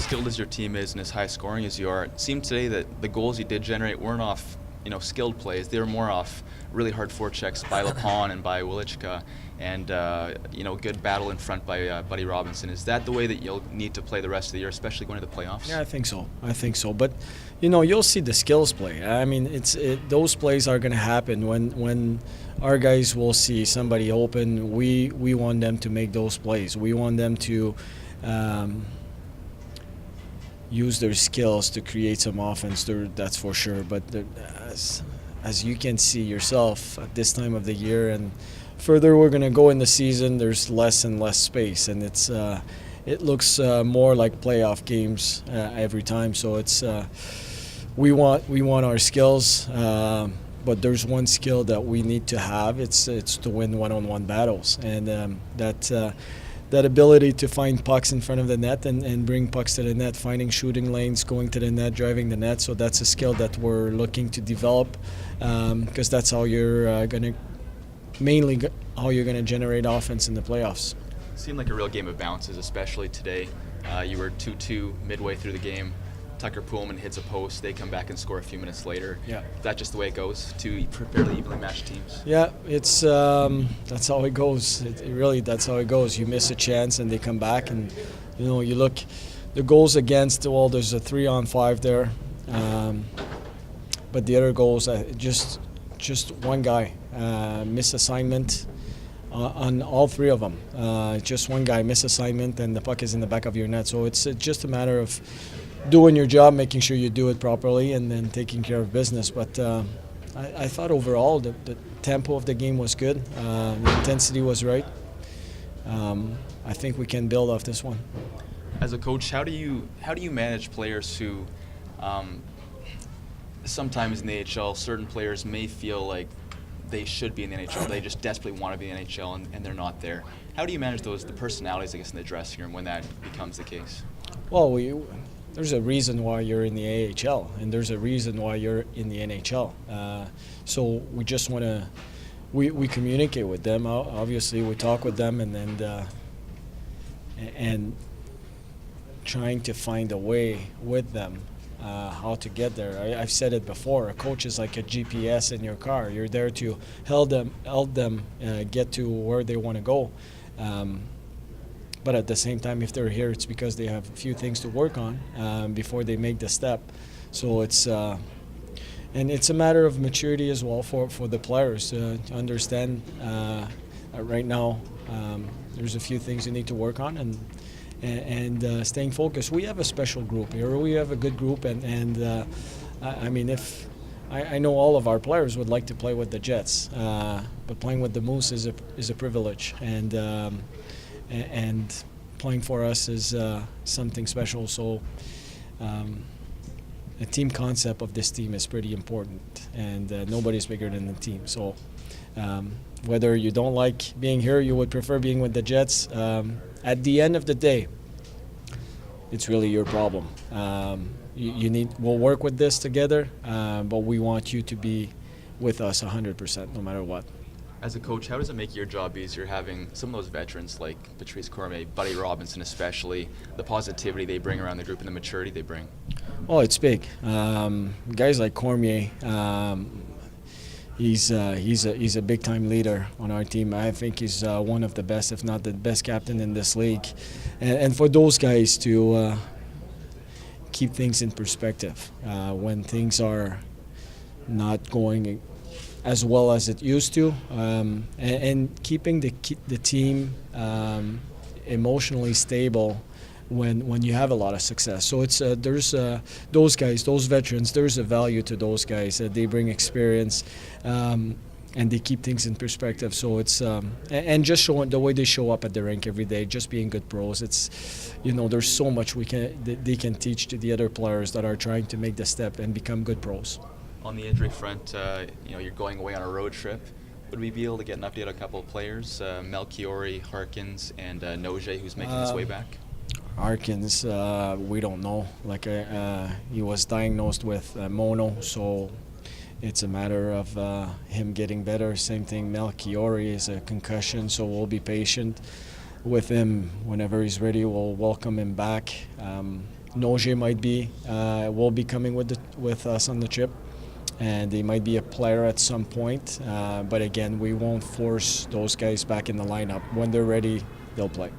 skilled as your team is and as high scoring as you are, it seemed today that the goals you did generate weren't off, skilled plays. They were more off really hard forechecks by Lapon and by Wilichka, and good battle in front by Buddy Robinson. Is that the way that you'll need to play the rest of the year, especially going to the playoffs? Yeah, I think so. But you'll see the skills play. I mean, those plays are going to happen when our guys will see somebody open. We want them to make those plays. We want them to use their skills to create some offense. That's for sure. But as you can see yourself at this time of the year and further we're going to go in the season, there's less and less space, and it looks more like playoff games every time. So we want our skills, but there's one skill that we need to have. It's to win one-on-one battles, and that ability to find pucks in front of the net and bring pucks to the net, finding shooting lanes, going to the net, driving the net. So that's a skill that we're looking to develop, because that's how you're going to generate offense in the playoffs. It seemed like a real game of bounces, especially today. You were 2-2 midway through the game. Tucker Poolman hits a post. They come back and score a few minutes later. Yeah. Is that just the way it goes to fairly evenly matched teams? Yeah, it's that's how it goes. That's how it goes. You miss a chance and they come back, and you look the goals against. Well, there's a 3-on-5 there, but the other goals just one guy miss assignment on all three of them. Just one guy miss assignment and the puck is in the back of your net. So it's just a matter of doing your job, making sure you do it properly, and then taking care of business. But I thought overall the tempo of the game was good. The intensity was right. I think we can build off this one. As a coach, how do you manage players who sometimes in the AHL, certain players may feel like they should be in the NHL, they just desperately want to be in the NHL, and they're not there? How do you manage the personalities, I guess, in the dressing room when that becomes the case? Well, there's a reason why you're in the AHL, and there's a reason why you're in the NHL. So we just want to, we communicate with them. Obviously, we talk with them, and trying to find a way with them how to get there. I've said it before. A coach is like a GPS in your car. You're there to help them get to where they want to go. But at the same time, if they're here, it's because they have a few things to work on before they make the step. So it's a matter of maturity as well for the players to understand. Right now, there's a few things you need to work on, and staying focused. We have a special group here. We have a good group, and I mean, I know all of our players would like to play with the Jets, but playing with the Moose is a privilege, and playing for us is something special. So the team concept of this team is pretty important, and nobody's bigger than the team. So whether you don't like being here, you would prefer being with the Jets, at the end of the day, it's really your problem. We'll work with this together, but we want you to be with us 100% no matter what. As a coach, how does it make your job easier having some of those veterans like Patrice Cormier, Buddy Robinson especially, the positivity they bring around the group and the maturity they bring? Oh, it's big. Guys like Cormier, he's a big-time leader on our team. I think he's one of the best, if not the best captain in this league. And for those guys to keep things in perspective when things are not going as well as it used to, and keeping the team emotionally stable when you have a lot of success. So it's there's those guys, those veterans. There's a value to those guys. They bring experience, and they keep things in perspective. So it's and just showing the way they show up at the rink every day, just being good pros. It's there's so much they can teach to the other players that are trying to make the step and become good pros. On the injury front, you're going away on a road trip. Would we be able to get an update on a couple of players, Melchiori, Harkins, and Noje, who's making his way back? Harkins, we don't know. He was diagnosed with mono, so it's a matter of him getting better. Same thing, Melchiori is a concussion, so we'll be patient with him. Whenever he's ready, we'll welcome him back. Noje might be will be coming with us on the trip, and they might be a player at some point. But again, we won't force those guys back in the lineup. When they're ready, they'll play.